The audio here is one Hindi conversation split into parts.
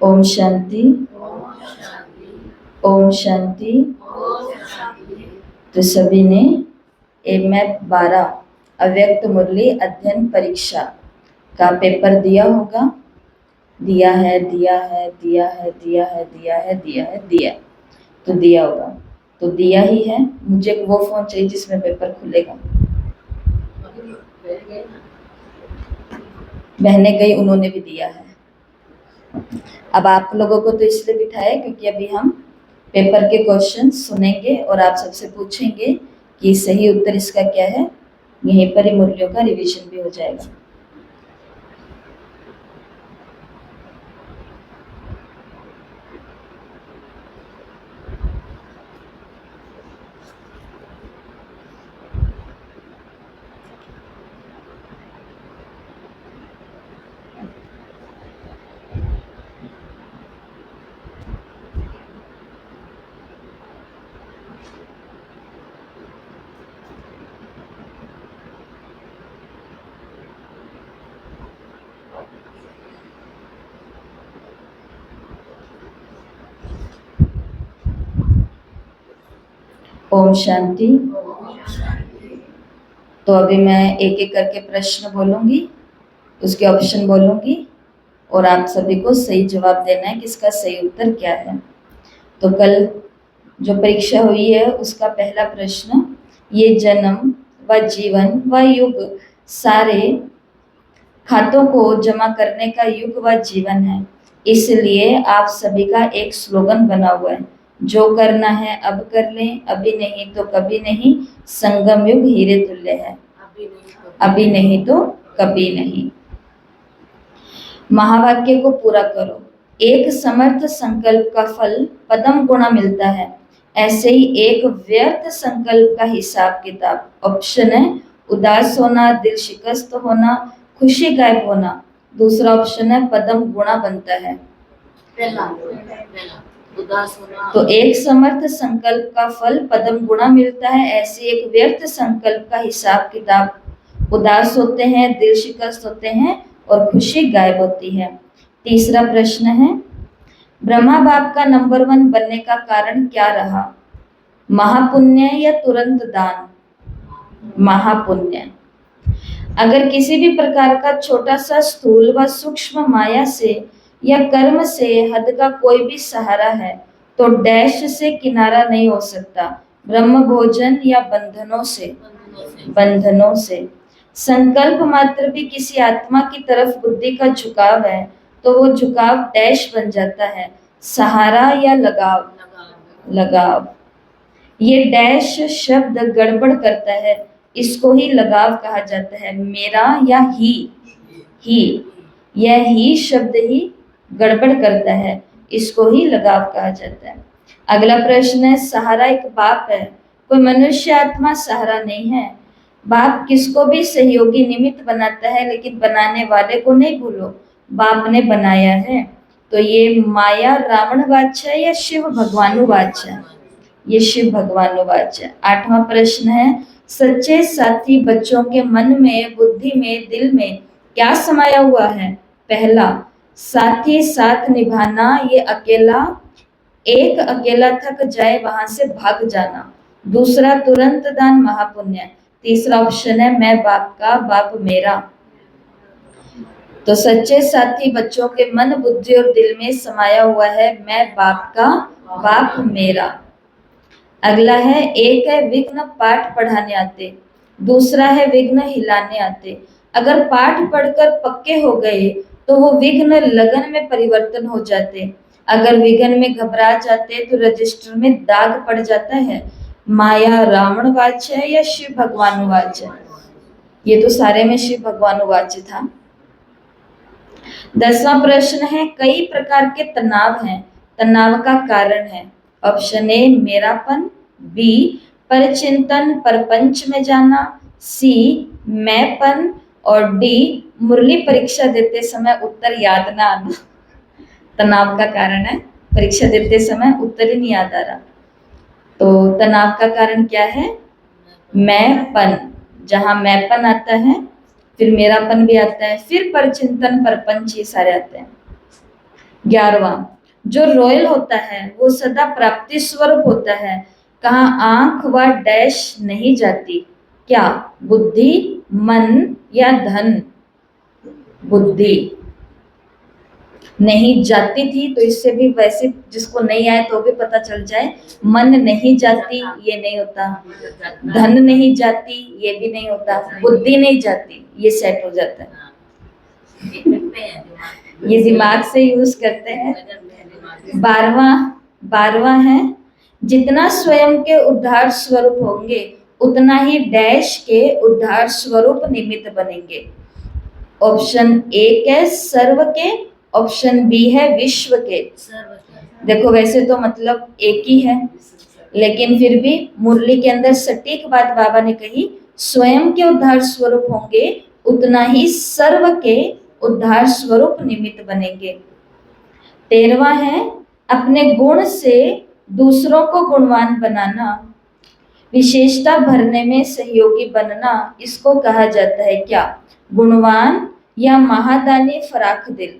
ओम शांति। ओम शांति। तो सभी ने एमएफ 12 अव्यक्त मुरली अध्ययन परीक्षा का पेपर दिया होगा। दिया है, दिया है, दिया है, दिया है, दिया है, दिया है, दिया, तो दिया होगा। तो दिया ही है। मुझे वो फोन चाहिए जिसमें पेपर खुलेगा। बहने गई, उन्होंने भी दिया है। अब आप लोगों को तो इसलिए बिठाया क्योंकि अभी हम पेपर के क्वेश्चन सुनेंगे और आप सबसे पूछेंगे कि सही उत्तर इसका क्या है। यहीं पर ही मुरलियों का रिवीजन भी हो जाएगा। ओम शांति। तो अभी मैं एक एक करके प्रश्न बोलूंगी, उसके ऑप्शन बोलूंगी और आप सभी को सही जवाब देना है कि इसका सही उत्तर क्या है। तो कल जो परीक्षा हुई है उसका पहला प्रश्न, ये जन्म व जीवन व युग सारे खातों को जमा करने का युग व जीवन है। इसलिए आप सभी का एक स्लोगन बना हुआ है, जो करना है अब कर लें, अभी नहीं तो कभी नहीं, संगम युग हीरे तुल्य है, अभी नहीं तो कभी नहीं। महावाक्य को पूरा करो। एक समर्थ संकल्प का फल पदम गुणा मिलता है, ऐसे ही एक व्यर्थ संकल्प का हिसाब किताब। ऑप्शन है उदास होना, दिल शिकस्त होना, खुशी गायब होना। दूसरा ऑप्शन है पदम गुणा बनता है। तो एक समर्थ संकल्प का फल पदम गुणा मिलता है, ऐसे एक व्यर्थ संकल्प का हिसाब किताब। उदास होते हैं, दिल शिकस्त होते हैं और खुशी गायब होती है। तीसरा प्रश्न है, ब्रह्मा बाप का नंबर 1 बनने का कारण क्या रहा? महापुण्य या तुरंत दान? महापुण्य। अगर किसी भी प्रकार का छोटा सा स्थूल व सूक्ष्म माया से या कर्म से हद का कोई भी सहारा है तो डैश से किनारा नहीं हो सकता, ब्रह्म भोजन या बंधनों से। बंधनों से। संकल्प मात्र भी किसी आत्मा की तरफ बुद्धि का झुकाव है तो वो झुकाव डैश बन जाता है, सहारा या लगाव। लगाव। ये डैश शब्द गड़बड़ करता है, इसको ही लगाव कहा जाता है। मेरा या ही यह ही शब्द ही गड़बड़ करता है, इसको ही लगाव कहा जाता है। अगला प्रश्न है, सहारा एक बाप है, कोई मनुष्य आत्मा सहारा नहीं है। बाप किसको भी सहयोगी निमित्त बनाता है, लेकिन बनाने वाले को नहीं भूलो, बाप ने बनाया है। तो ये माया रावण वाच्य है या शिव भगवानु वाच्य है? ये शिव भगवानु वाच्य है। 8वां प्रश्न है, सच्चे साथी बच्चों के मन में, बुद्धि में, दिल में क्या समाया हुआ है? पहला, साथी साथ निभाना, ये अकेला, एक अकेला थक जाए वहां से भाग जाना। दूसरा, तुरंत दान, महापुण्य। तीसरा ऑप्शन है मैं बाप का, बाप मेरा। तो सच्चे साथी बच्चों के मन, बुद्धि और दिल में समाया हुआ है मैं बाप का, बाप मेरा। अगला है, एक है विघ्न पाठ पढ़ाने आते, दूसरा है विघ्न हिलाने आते। अगर पाठ पढ़कर पक्के हो गए तो वो विघ्न लगन में परिवर्तन हो जाते, अगर विघ्न में घबरा जाते तो रजिस्टर में दाग पड़ जाता है। माया रावण वाच्य है या शिव भगवान वाच्य? ये तो सारे में शिव भगवान वाच्य था। 10वां प्रश्न है, कई प्रकार के तनाव हैं, तनाव का कारण है। ऑप्शन ए मेरापन, बी परचिंतन परपंच में जाना, सी मैंपन और डी मुरली परीक्षा देते समय उत्तर याद ना आना। तनाव का कारण है, परीक्षा देते समय उत्तर ही नहीं याद आ रहा। तो तनाव का कारण क्या है? मैंपन। जहां मैंपन आता है फिर मेरापन भी आता है, फिर परचिंतन परपंच ये सारे आते हैं। 11वां, जो रॉयल होता है वो सदा प्राप्ति स्वरूप होता है, कहाँ आंख व डैश नहीं जाती, क्या बुद्धि, मन या धन? बुद्धि नहीं जाती थी, तो इससे भी वैसे जिसको नहीं आए तो भी पता चल जाए, मन नहीं जाती ये नहीं होता, धन नहीं जाती ये भी नहीं होता, बुद्धि नहीं जाती ये सेट हो जाता है, ये दिमाग से यूज करते हैं। 12वां है, जितना स्वयं के उद्धार स्वरूप होंगे उतना ही डैश के उद्धार स्वरूप निमित्त बनेंगे। ऑप्शन ए है सर्व के, ऑप्शन बी है विश्व के। देखो वैसे तो मतलब एक ही है, लेकिन फिर भी मुरली के अंदर सटीक बात बाबा ने कही, स्वयं के उद्धार स्वरूप होंगे उतना ही सर्व के उद्धार स्वरूप निमित्त बनेंगे। 13वां है, अपने गुण से दूसरों को गुणवान बनाना, विशेषता भरने में सहयोगी बनना, इसको कहा जाता है क्या? गुणवान या महादानी फराख दिल?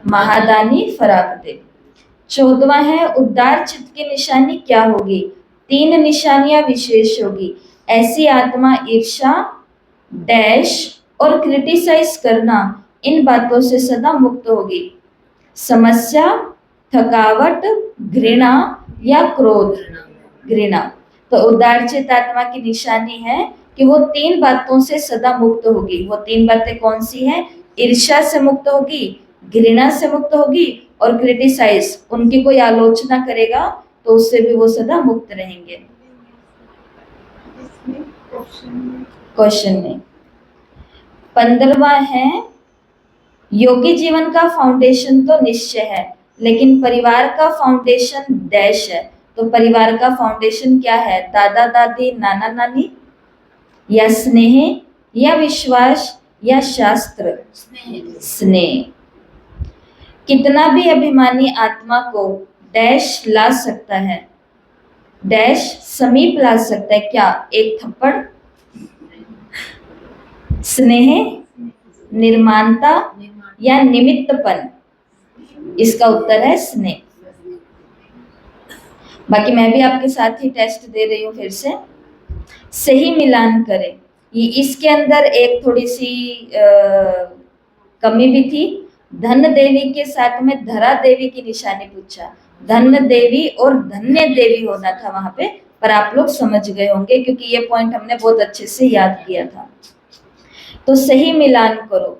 महादानी फराख दिल। 14वां है, उद्धार चित्त की निशानी क्या होगी? 3 निशानियां विशेष होगी, ऐसी आत्मा ईर्षा, डैश और क्रिटिसाइज करना, इन बातों से सदा मुक्त होगी। समस्या, थकावट, घृणा या क्रोध? घृणा। तो उदारचित आत्मा की निशानी है कि वो 3 बातों से सदा मुक्त होगी। वो 3 बातें कौन सी हैं? ईर्ष्या से मुक्त होगी, घृणा से मुक्त होगी और क्रिटिसाइज, उनकी कोई आलोचना करेगा तो उससे भी वो सदा मुक्त रहेंगे। क्वेश्चन में 15वां है, योगी जीवन का फाउंडेशन तो निश्चय है, लेकिन परिवार का फाउंडेशन डैश है। तो परिवार का फाउंडेशन क्या है? दादा दादी, नाना नानी, या स्नेह, या विश्वास, या शास्त्र? स्नेह। कितना भी अभिमानी आत्मा को डैश ला सकता है, डैश समीप ला सकता है, क्या? एक थप्पड़, स्नेह, निर्माणता या निमित्तपन? इसका उत्तर है स्नेह। बाकी मैं भी आपके साथ ही टेस्ट दे रही हूँ, फिर से सही मिलान करें। ये इसके अंदर एक थोड़ी सी कमी भी थी, धन देवी के साथ में धरा देवी की निशानी पूछा, धन देवी और धन्य देवी होना था वहां पे, पर आप लोग समझ गए होंगे क्योंकि ये पॉइंट हमने बहुत अच्छे से याद किया था। तो सही मिलान करो,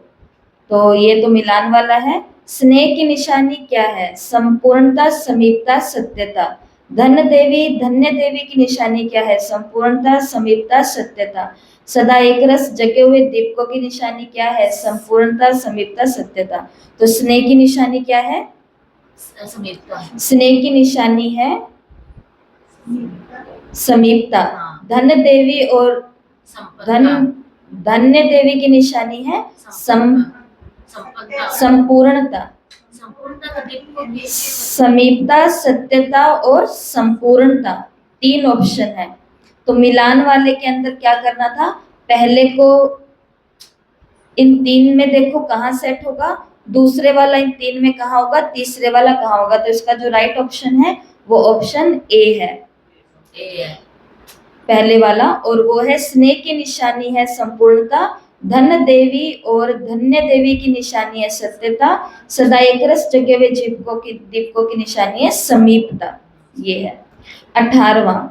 तो ये तो मिलान वाला है। स्नेह की निशानी क्या है? संपूर्णता, समीपता, सत्यता। धन देवी, धन्य देवी की निशानी क्या है? संपूर्णता, समीपता, सत्यता। सदा एक रस जगे हुए दीपकों की निशानी क्या है? संपूर्णता, समीपता, सत्यता। तो स्नेह की निशानी क्या है? स्नेह की निशानी है समीपता। धन देवी और धन्य देवी की निशानी है संपूर्णता। समीपता, सत्यता और संपूर्णता, 3 ऑप्शन है। तो मिलान वाले के अंदर क्या करना था? पहले को इन 3 में देखो कहाँ सेट होगा, दूसरे वाला इन 3 में कहाँ होगा, तीसरे वाला कहाँ होगा। तो इसका जो राइट ऑप्शन है वो ऑप्शन ए है, पहले वाला, और वो है स्नेह की निशानी है संपूर्णता, धन देवी और धन्य देवी की निशानी है सत्यता, सदा एक रस जगे हुए दीपकों की निशानी है समीपता। ये है 18वां,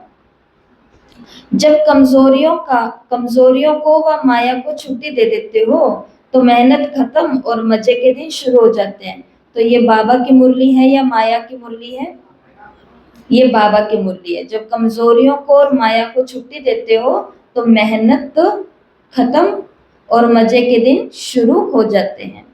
जब कमजोरियों को व माया को छुट्टी दे देते हो तो मेहनत खत्म और मजे के दिन शुरू हो जाते हैं। तो ये बाबा की मुरली है या माया की मुरली है? ये बाबा की मुरली है। जब कमजोरियों को और माया को छुट्टी देते हो तो मेहनत खत्म और मजे के दिन शुरू हो जाते हैं।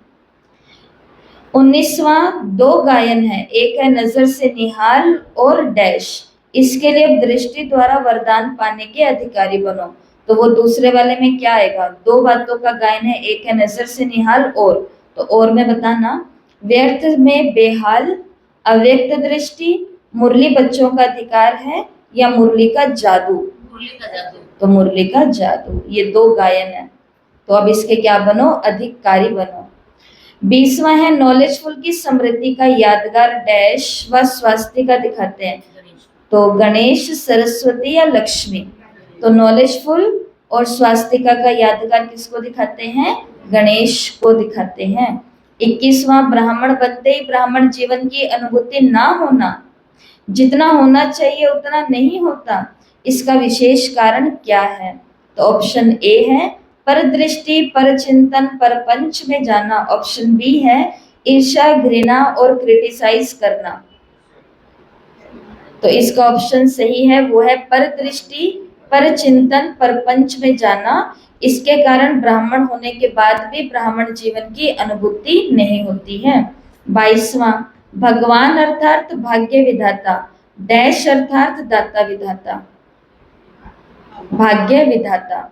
19वां 2 गायन है, एक है नजर से निहाल और डैश, इसके लिए दृष्टि द्वारा वरदान पाने के अधिकारी बनो। तो वो दूसरे वाले में क्या आएगा? 2 बातों का गायन है, एक है नजर से निहाल और, तो और में बताना, व्यर्थ में बेहाल, अव्यक्त दृष्टि, मुरली बच्चों का अधिकार है या मुरली का जादू? तो मुरली का जादू। ये 2 गायन है, तो अब इसके क्या बनो? अधिकारी बनो। 20वां है नॉलेजफुल की समृद्धि का यादगार डैश व स्वास्तिका दिखाते हैं। तो गणेश, सरस्वती या लक्ष्मी। तो नॉलेजफुल और स्वास्तिका का यादगार किसको दिखाते हैं? गणेश को दिखाते हैं। 21वां ब्राह्मण बनते ही ब्राह्मण जीवन की अनुभूति ना होना, जितना होना चाहिए उतना नहीं होता, इसका विशेष कारण क्या है? तो ऑप्शन ए है पर दृष्टि, पर चिंतन, पर पंच में जाना। ऑप्शन बी है ईर्ष्या, घृणा और क्रिटिसाइज करना। तो इसका ऑप्शन सही है, वो है पर दृष्टि, पर चिंतन, पर पंच में जाना। इसके कारण ब्राह्मण होने के बाद भी ब्राह्मण जीवन की अनुभूति नहीं होती है। 22वां भगवान अर्थात भाग्य विधाता, डैश अर्थात दाता विधाता। भाग्य विधाता,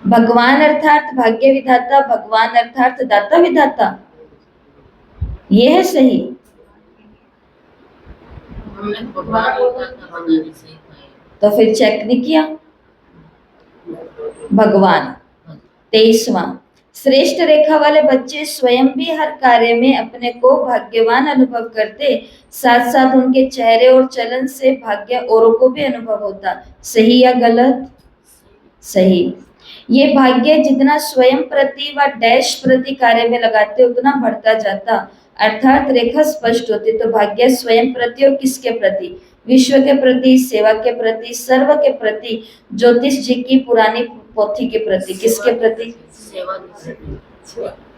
भगवान अर्थात भाग्य विधाता, भगवान अर्थात दाता विधाता, ये है सही। तो फिर चेक नहीं किया। भगवान। 23वां श्रेष्ठ रेखा वाले बच्चे स्वयं भी हर कार्य में अपने को भाग्यवान अनुभव करते, साथ साथ उनके चेहरे और चलन से भाग्य औरों को भी अनुभव होता। सही या गलत? सही। ये भाग्य जितना स्वयं प्रति व डैश प्रति कार्य में लगाते उतना बढ़ता जाता, अर्थात रेखा स्पष्ट होती। तो भाग्य स्वयं प्रति और किसके प्रति? विश्व के प्रति, सेवा के प्रति, सर्व के प्रति, ज्योतिष जी की पुरानी पोथी के प्रति। किसके प्रति?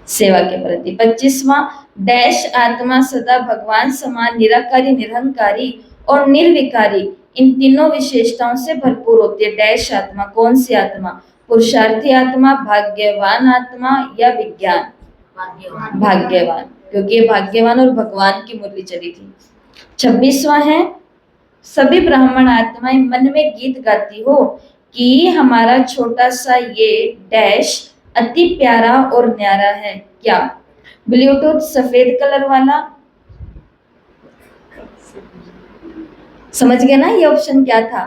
सेवा के प्रति। 25वां डैश आत्मा सदा भगवान समान निराकारी, निरहंकारी और निर्विकारी, इन तीनों विशेषताओं से भरपूर होती है। डैश आत्मा, कौन सी आत्मा? पुरुषार्थी आत्मा, भाग्यवान आत्मा या विज्ञान? भाग्यवान, क्योंकि ये भाग्यवान और भगवान की मुरली चली थी। 26वां है सभी ब्राह्मण आत्माएं मन में गीत गाती हो कि हमारा छोटा सा ये डैश अति प्यारा और न्यारा है। क्या? ब्लूटूथ सफेद कलर वाला, समझ गए ना ये ऑप्शन क्या था?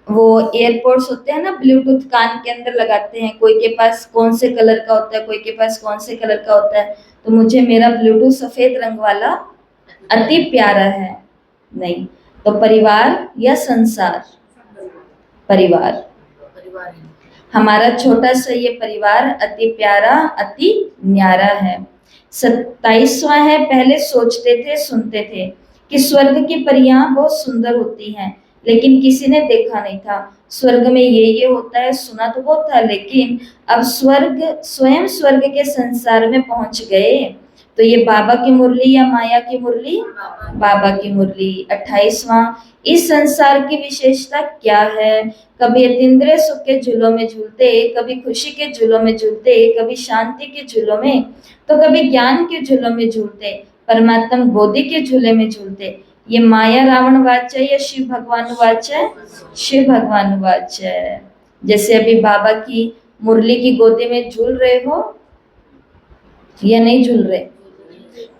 वो एयरपोर्ट्स होते हैं ना, ब्लूटूथ कान के अंदर लगाते हैं, कोई के पास कौन से कलर का होता है, कोई के पास कौन से कलर का होता है। तो मुझे मेरा ब्लूटूथ सफेद रंग वाला अति प्यारा है। नहीं, तो परिवार या संसार? परिवार। हमारा छोटा सा ये परिवार अति प्यारा, अति न्यारा है। 27वां है पहले सोचते थे, सुनते थे कि स्वर्ग की परियां बहुत सुंदर होती हैं, लेकिन किसी ने देखा नहीं था। स्वर्ग में ये होता है, सुना तो बहुत था, लेकिन अब स्वयं स्वर्ग के संसार में पहुंच गए। तो ये बाबा की मुरली या माया की मुरली? बाबा की मुरली। 28वां इस संसार की विशेषता क्या है? कभी अतीन्द्रिय सुख के झूलों में झूलते, कभी खुशी के झूलों में झूलते, कभी शांति के झूलों में, तो कभी ज्ञान के झूलों में झूलते, परमात्मा गोदी के झूले में झूलते। ये माया रावण वाच्य या शिव भगवान वाच्य? शिव भगवान वाच्य। जैसे अभी बाबा की मुरली की गोदी में झूल रहे हो या नहीं झूल रहे?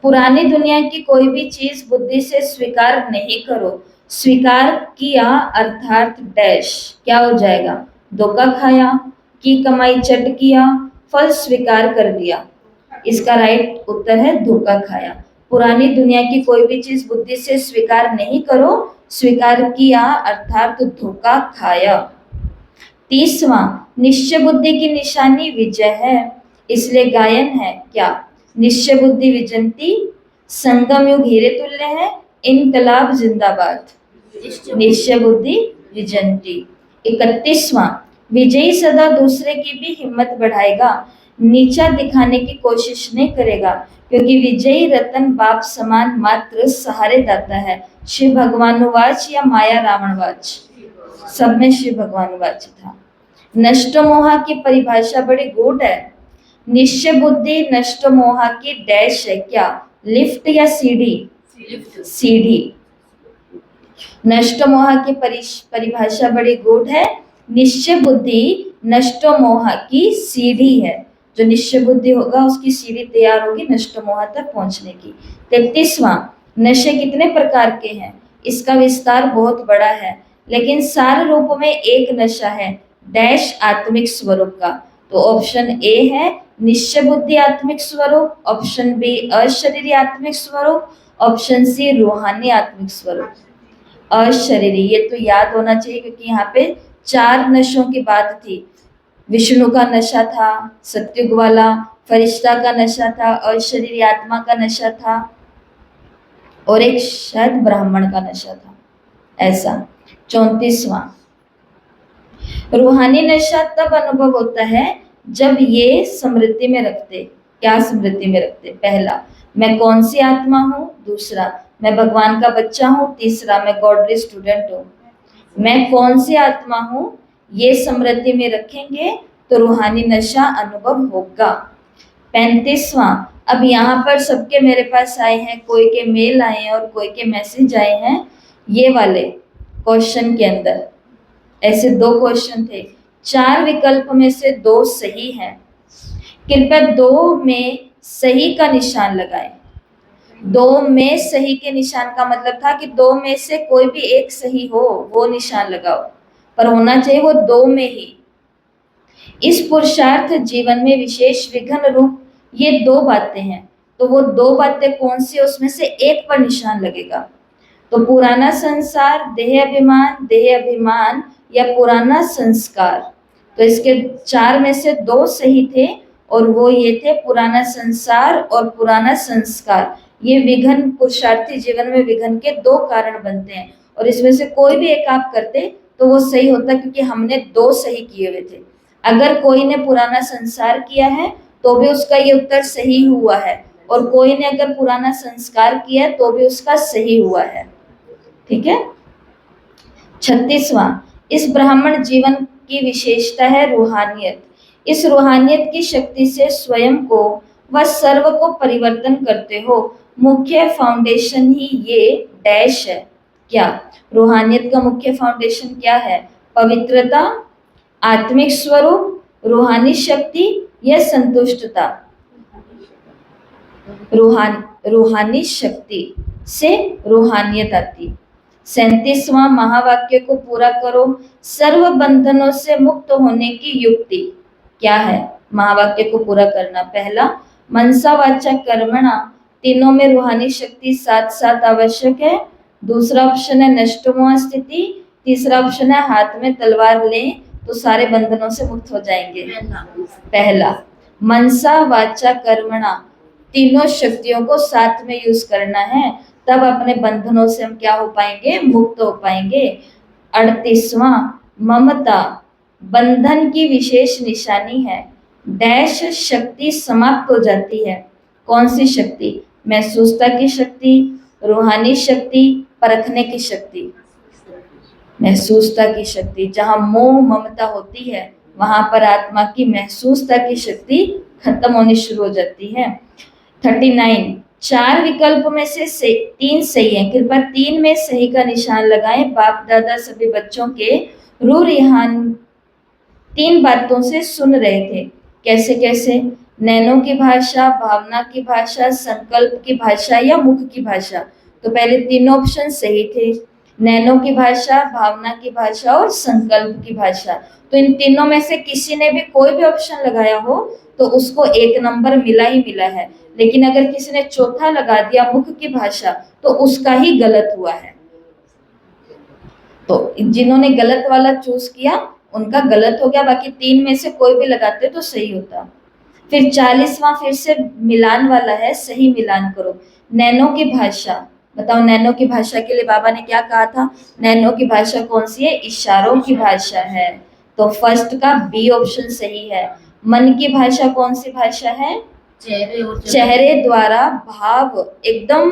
पुरानी दुनिया की कोई भी चीज बुद्धि से स्वीकार नहीं करो। स्वीकार किया अर्थात डैश क्या हो जाएगा? धोखा खाया, की कमाई चट किया, फल स्वीकार कर लिया। इसका राइट उत्तर है धोखा खाया। पुरानी दुनिया की कोई भी चीज बुद्धि से स्वीकार नहीं करो, स्वीकार किया अर्थात धोखा खाया। 30वां निश्चय बुद्धि की निशानी विजय है, इसलिए गायन है क्या? निश्चय बुद्धि विजंती, संगम युग हीरे तुल्य है, इनकलाब जिंदाबाद। निश्चय बुद्धि विजंती। 31वां विजयी सदा दूसरे की भी हिम्मत बढ़ाएगा, नीचा दिखाने की कोशिश नहीं करेगा, क्योंकि विजयी रतन बाप समान मात्र सहारे दाता है। शिव भगवानुवाच या माया रावणवाच? सब में शिव भगवानुवाच था। नष्ट मोहा की परिभाषा बड़ी गूढ़ है। निश्चय बुद्धि नष्ट मोहा की डैश है क्या? लिफ्ट या सीढ़ी? सीढ़ी। नष्ट मोहा की परिभाषा बड़ी गूढ़ है। निश्चय बुद्धि नष्ट मोहा की सीढ़ी है। जो निश्चय बुद्धि होगा उसकी सीढ़ी तैयार होगी नष्ट मोहा तक पहुंचने की। 33वां नशे कितने प्रकार के हैं? इसका विस्तार बहुत बड़ा है, लेकिन सार रूप में एक नशा है डैश आत्मिक स्वरूप का। तो ऑप्शन ए है निश्चय बुद्धि आत्मिक स्वरूप, ऑप्शन बी अशरीरी आत्मिक स्वरूप, ऑप्शन सी रूहानी आत्मिक स्वरूप। अशरीरी, ये तो याद होना चाहिए क्योंकि यहाँ पे 4 नशों की बात थी। विष्णु का नशा था, सत्युग वाला, फरिश्ता का नशा था, अशरीरी आत्मा का नशा था और एक शायद ब्राह्मण का नशा था। ऐसा 34वां, रूहानी नशा तब अनुभव होता है जब ये स्मृति में रखते। क्या स्मृति में रखते? पहला, मैं कौन सी आत्मा हूँ, दूसरा मैं भगवान का बच्चा हूँ, तीसरा मैं गॉडली स्टूडेंट हूँ। मैं कौन सी आत्मा हूँ ये स्मृति में रखेंगे तो रूहानी नशा अनुभव होगा। 35वां, अब यहाँ पर सबके मेरे पास आए हैं, कोई के मेल आए हैं और कोई के मैसेज आए हैं। ये वाले क्वेश्चन के अंदर ऐसे 2 क्वेश्चन थे, 4 विकल्प में से 2 सही हैं। कृपया 2 में सही का निशान लगाएं। 2 में सही के निशान का मतलब था कि 2 में से कोई भी एक सही हो वो निशान लगाओ, पर होना चाहिए वो 2 में ही। इस पुरुषार्थ जीवन में विशेष विघ्न रूप ये 2 बातें हैं, तो वो 2 बातें कौन सी, उसमें से एक पर निशान लगेगा। तो पुराना संसार, देह अभिमान या पुराना संस्कार। तो इसके 4 में से 2 सही थे और वो ये थे पुराना संसार और पुराना संस्कार। ये विघ्न, पुरुषार्थी जीवन में विघ्न के 2 कारण बनते हैं और इसमें से कोई भी एक आप करते तो वो सही होता, क्योंकि हमने 2 सही किए हुए थे। अगर कोई ने पुराना संसार किया है तो भी उसका ये उत्तर सही हुआ है, और कोई ने अगर पुराना संस्कार किया है तो भी उसका सही हुआ है। ठीक है। 36वां, इस ब्राह्मण जीवन की विशेषता है रूहानियत। इस रूहानियत की शक्ति से स्वयं को व सर्व को परिवर्तन करते हो। मुख्य फाउंडेशन ही ये डैश है। क्या? रूहानियत का मुख्य फाउंडेशन क्या है? पवित्रता, आत्मिक स्वरूप, रूहानी शक्ति या संतुष्टता? रूहानी शक्ति से रूहानियत आती। 37वां महावाक्य को पूरा करो। सर्व बंधनों से मुक्त होने की युक्ति क्या है? महावाक्य को पूरा करना। पहला, मनसा वाचा कर्मणा, तीनों में रूहानी शक्ति साथ साथ आवश्यक है। दूसरा ऑप्शन है नष्टमोह स्थिति। तीसरा ऑप्शन है हाथ में तलवार लें तो सारे बंधनों से मुक्त हो जाएंगे। पहला, मनसा वाचा कर्मणा, तीनों शक्तियों को साथ में यूज करना है, तब अपने बंधनों से हम क्या हो पाएंगे? मुक्त हो पाएंगे। 38वां, ममता बंधन की विशेष निशानी है। डैश शक्ति समाप्त हो जाती है। कौन सी शक्ति? महसूसता की शक्ति, रूहानी शक्ति, परखने की शक्ति। महसूसता की शक्ति। जहां मोह ममता होती है वहां पर आत्मा की महसूसता की शक्ति खत्म होनी शुरू हो जाती है। 39, 4 विकल्प में से 3 सही है। कृपया 3 में सही का निशान लगाएं। बाप दादा सभी बच्चों के रू रिहान 3 बातों से सुन रहे थे। कैसे कैसे? नैनों की भाषा, भावना की भाषा, संकल्प की भाषा या मुख की भाषा। तो पहले 3 ऑप्शन सही थे, नैनों की भाषा, भावना की भाषा और संकल्प की भाषा। तो इन तीनों में से किसी ने भी कोई भी ऑप्शन लगाया हो तो उसको 1 नंबर मिला ही मिला है। लेकिन अगर किसी ने चौथा लगा दिया मुख की भाषा तो उसका ही गलत हुआ है। तो जिन्होंने गलत वाला चूज किया उनका गलत हो गया, बाकी 3 में से कोई भी लगाते तो सही होता। फिर 40वां फिर से मिलान वाला है, सही मिलान करो। नैनो की भाषा, बताओ नैनो की भाषा के लिए बाबा ने क्या कहा था? नैनो की भाषा कौन सी है? इशारों की भाषा है। तो फर्स्ट का बी ऑप्शन सही है। मन की भाषा कौन सी भाषा है? चेहरे द्वारा भाव एकदम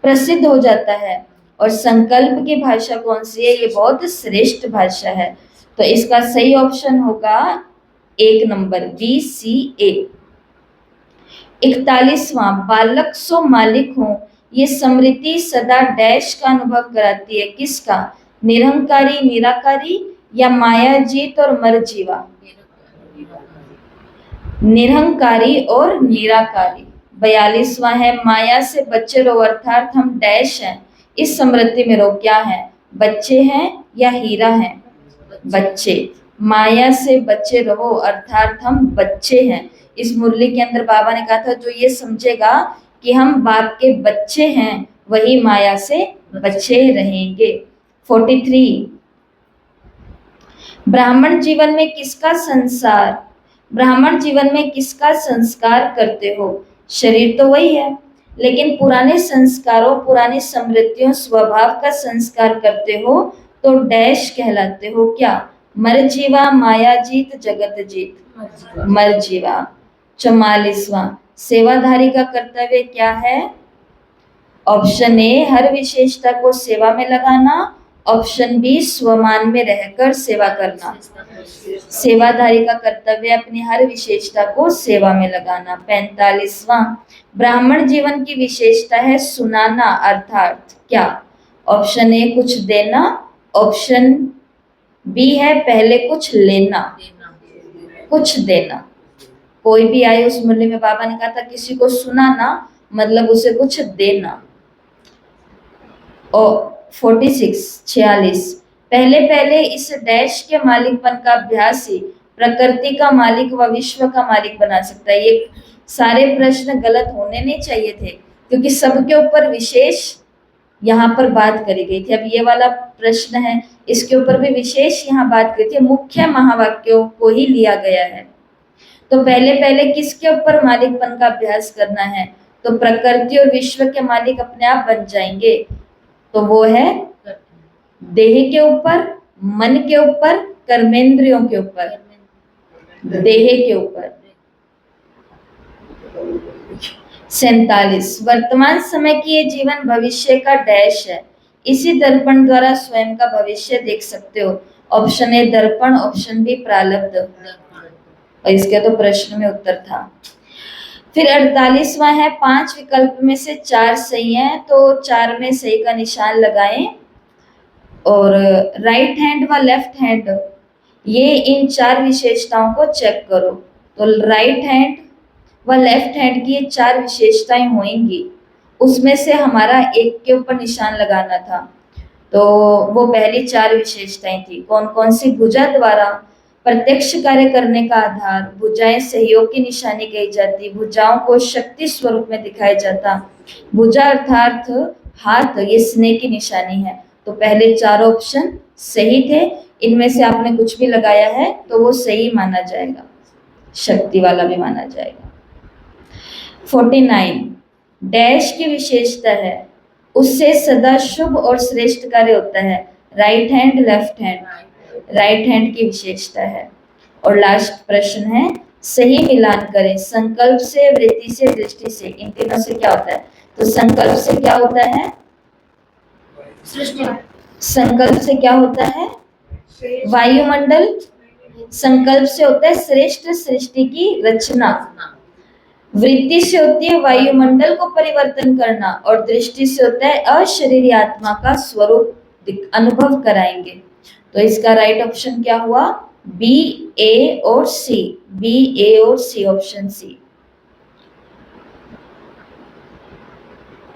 प्रसिद्ध हो जाता है। और संकल्प की भाषा कौन सी है? ये बहुत श्रेष्ठ भाषा है। तो इसका सही ऑप्शन होगा 1 नंबर बी सी ए। 41वां, बालक सो मालिक हूं, ये स्मृति सदा डैश का अनुभव कराती है। किसका? निरहंकारी, निराकारी या मायाजीत और मरजीवा? निरहंकारी और निराकारी। 42वां है, माया से बच्चे रहो अर्थात हम डैश हैं, इस स्मृति में रहो। क्या है? बच्चे हैं या हीरा हैं? बच्चे। माया से बचे रहो, अर्थात हम बच्चे हैं। इस मुरली के अंदर बाबा ने कहा था जो ये समझेगा कि हम बाप के बच्चे हैं वही माया से बचे रहेंगे। 43 ब्राह्मण जीवन में किसका संसार ब्राह्मण जीवन में किसका संस्कार करते हो? शरीर तो वही है, लेकिन पुराने संस्कारों, पुरानी स्मृतियों, स्वभाव का संस्कार करते हो तो डैश कहलाते हो क्या? मर जीवा, माया जीत, जगत जीत। मर जीवा। 44वां सेवाधारी का कर्तव्य क्या है? ऑप्शन ए हर विशेषता को सेवा में लगाना, ऑप्शन बी स्वमान में रहकर सेवा करना। सेवाधारी का कर्तव्य अपनी हर विशेषता को सेवा में लगाना। 45वां ब्राह्मण जीवन की विशेषता है सुनाना, अर्थात क्या? ऑप्शन ए कुछ देना, ऑप्शन बी है पहले कुछ लेना, कुछ देना। कोई भी आए उस मुरली में बाबा ने कहा था किसी को सुनाना मतलब उसे कुछ देना। और 46 पहले पहले इस डैश के मालिकपन का अभ्यास ही प्रकृति का मालिक व विश्व का मालिक बना सकता है। ये सारे प्रश्न गलत होने नहीं चाहिए थे, क्योंकि सबके ऊपर विशेष यहाँ पर बात करी गई थी। अब ये वाला प्रश्न है, इसके ऊपर भी विशेष यहाँ बात करी थी, मुख्य महावाक्यों को ही लिया गया है। तो पहले पहले किसके ऊपर मालिकपन का अभ्यास करना है? तो प्रकृति और विश्व के मालिक अपने आप बन जाएंगे। तो वो है देह के ऊपर, मन के ऊपर, कर्मेंद्रियों के ऊपर, देह के ऊपर। 47 वर्तमान समय की ये जीवन भविष्य का डैश है, इसी दर्पण द्वारा स्वयं का भविष्य देख सकते हो। ऑप्शन ए दर्पण, ऑप्शन बी प्रारब्ध। और इसके तो प्रश्न में उत्तर था। फिर 48वां है 5 विकल्प में से 4 सही हैं, तो 4 में सही का निशान लगाएं। और राइट हैंड व लेफ्ट हैंड, ये इन 4 विशेषताओं को चेक करो। तो राइट हैंड व लेफ्ट हैंड की ये 4 विशेषताएं होंगी, उसमें से हमारा एक के ऊपर निशान लगाना था। तो वो पहली 4 विशेषताएं थी। कौन कौन सी? भुजा द्वारा प्रत्यक्ष कार्य करने का आधार, भुजाएं सहयोग की निशानी कही जाती, भुजाओं को शक्ति स्वरूप में दिखाया जाता, भुजा अर्थात हाथ, ये स्नेह की निशानी है। तो पहले 4 ऑप्शन सही थे, इनमें से आपने कुछ भी लगाया है तो वो सही माना जाएगा, शक्ति वाला भी माना जाएगा। 49 डैश की विशेषता है, उससे सदा शुभ और श्रेष्ठ कार्य होता है। Right hand, left hand, right hand की विशेषता है। और लास्ट प्रश्न है सही मिलान करें, संकल्प से, वृत्ति से, दृष्टि से, इन तीनों से क्या होता है? तो संकल्प से क्या होता है? संकल्प से क्या होता है? वायुमंडल। संकल्प से होता है श्रेष्ठ सृष्टि की रचना। वृत्ति से होती है वायुमंडल को परिवर्तन करना, और दृष्टि से होता है अशरीरी आत्मा का स्वरूप अनुभव कराएंगे। तो इसका राइट ऑप्शन क्या हुआ? बी, ए और सी। बी, ए और सी, ऑप्शन सी।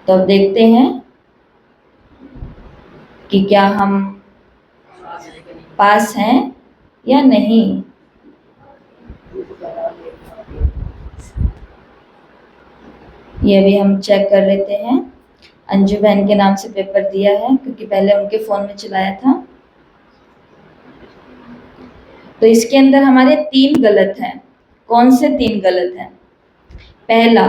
तो अब देखते हैं कि क्या हम पास हैं या नहीं। ये भी हम चेक कर लेते हैं। अंजू बहन के नाम से पेपर दिया है, क्योंकि पहले उनके फोन में चलाया था। तो इसके अंदर हमारे 3 गलत हैं। कौन से 3 गलत हैं? पहला,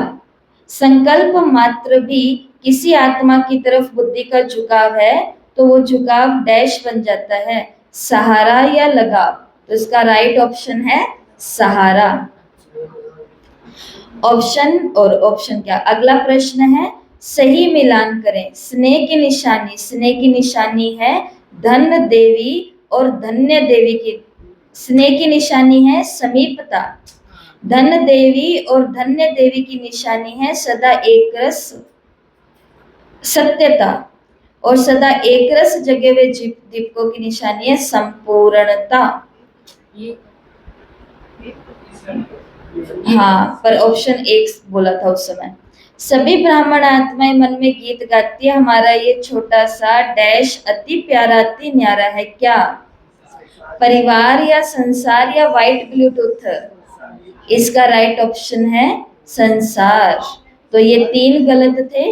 संकल्प मात्र भी किसी आत्मा की तरफ बुद्धि का झुकाव है तो वो झुकाव डैश बन जाता है, सहारा या लगाव। तो इसका राइट ऑप्शन है सहारा। ऑप्शन और ऑप्शन क्या? अगला प्रश्न है सही मिलान करें। स्नेह की निशानी, स्नेह की निशानी है धन देवी और धन्य देवी की। स्नेह की निशानी है समीपता, धन देवी और धन्य देवी की निशानी है सदा एक रस सत्यता, और सदा एक रस जगे हुए दीपकों की निशानी है संपूर्णता। हाँ, पर ऑप्शन 1 बोला था उस समय। सभी ब्राह्मण आत्माएं मन में गीत गाती है, हमारा ये छोटा सा डैश अति प्यारा अति न्यारा है क्या? परिवार या संसार या व्हाइट ब्लूटूथ? इसका राइट ऑप्शन है संसार। तो ये 3 गलत थे।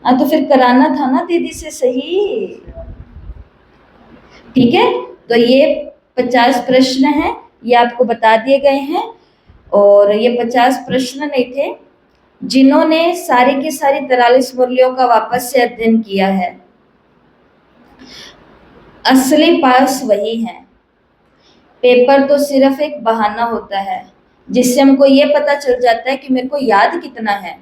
हाँ तो फिर कराना था ना दीदी से सही। ठीक है, तो ये 50 प्रश्न हैं, ये आपको बता दिए गए हैं। और ये 50 प्रश्न नहीं थे। जिन्होंने सारी की सारी 43 मुरलियों का वापस से अध्ययन किया है, असली पास वही है। पेपर तो सिर्फ एक बहाना होता है जिससे हमको ये पता चल जाता है कि मेरे को याद कितना है।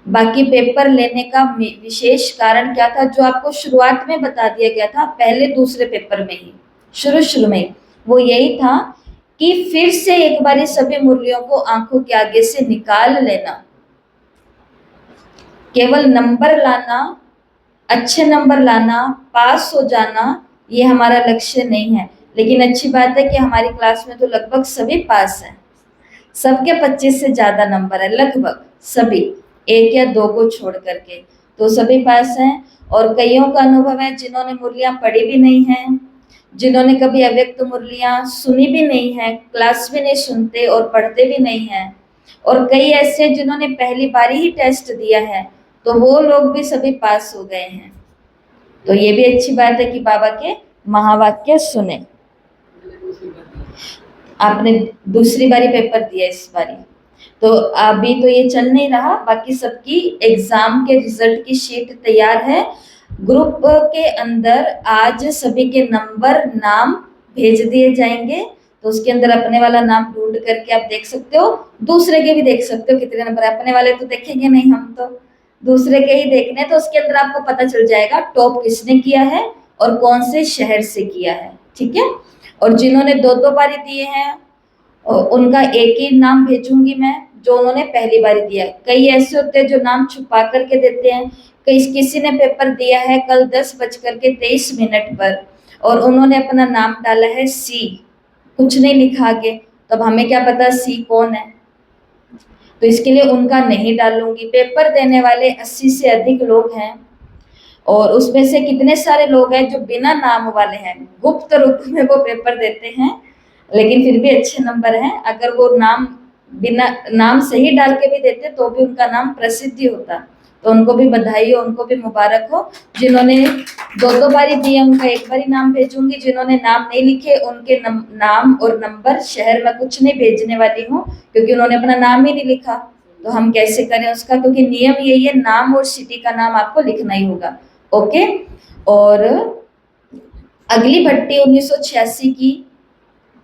बाकी पेपर लेने का विशेष कारण क्या था, जो आपको शुरुआत में बता दिया गया था, पहले दूसरे पेपर में ही, शुरू में वो यही था कि फिर से एक बार सभी मुरलियों को आंखों के आगे से निकाल लेना। केवल नंबर लाना, अच्छे नंबर लाना, पास हो जाना, ये हमारा लक्ष्य नहीं है। लेकिन अच्छी बात है कि हमारी क्लास में तो लगभग सभी पास हैं। सबके 25 से ज्यादा नंबर है, लगभग सभी, 1 या 2 को छोड़ करके तो सभी पास हैं। और कईयों का अनुभव है जिन्होंने मुरलियां पढ़ी भी नहीं हैं, जिन्होंने कभी अव्यक्त मुरलियां सुनी भी नहीं है, क्लास में नहीं सुनते और पढ़ते भी नहीं हैं। और कई ऐसे जिन्होंने पहली बार ही टेस्ट दिया है, तो वो लोग भी सभी पास हो गए हैं। तो ये भी अच्छी बात है कि बाबा के महावाक्य सुने। आपने दूसरी बारी पेपर दिया इस बारी, तो अभी तो ये चल नहीं रहा, बाकी सबकी एग्जाम के रिजल्ट की शीट तैयार है। ग्रुप के अंदर आज सभी के नंबर, नाम भेज दिए जाएंगे, तो उसके अंदर अपने वाला नाम ढूंढ करके आप देख सकते हो, दूसरे के भी देख सकते हो कितने नंबर है। अपने वाले तो देखेंगे नहीं हम, तो दूसरे के ही देखने, तो उसके अंदर आपको पता चल जाएगा टॉप किसने किया है और कौन से शहर से किया है। ठीक है, और जिन्होंने 2-2 बारी दिए हैं उनका एक ही नाम भेजूंगी मैं, जो उन्होंने पहली बारी दिया है। कई ऐसे होते हैं जो नाम छुपा करके देते हैं। किसी ने पेपर दिया है कल 10:23 पर, और उन्होंने अपना नाम डाला है सी, कुछ नहीं लिखा आगे, तब हमें क्या पता सी कौन है। तो इसके लिए उनका नहीं डालूंगी। पेपर देने वाले 80 से अधिक लोग हैं, और उसमें से कितने सारे लोग हैं जो बिना नाम वाले हैं, गुप्त रूप में वो पेपर देते हैं, लेकिन फिर भी अच्छे नंबर हैं। अगर वो नाम बिना नाम सही डाल के भी देते तो भी उनका नाम प्रसिद्ध ही होता। तो उनको भी बधाई हो, उनको भी मुबारक हो। जिन्होंने 2-2 बारी दिए उनका एक बारी नाम भेजूंगी, जिन्होंने नाम नहीं लिखे उनके नाम और नंबर, शहर में कुछ नहीं भेजने वाली हूँ, क्योंकि उन्होंने अपना नाम ही नहीं लिखा, तो हम कैसे करें उसका, क्योंकि नियम यही है, नाम और सिटी का नाम आपको लिखना ही होगा। ओके, और अगली भर्ती 1986 की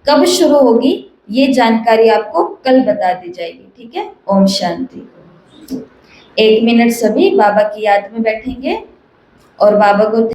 कब शुरू होगी ये जानकारी आपको कल बता दी जाएगी। ठीक है, ओम शांति। 1 मिनट सभी बाबा की याद में बैठेंगे और बाबा को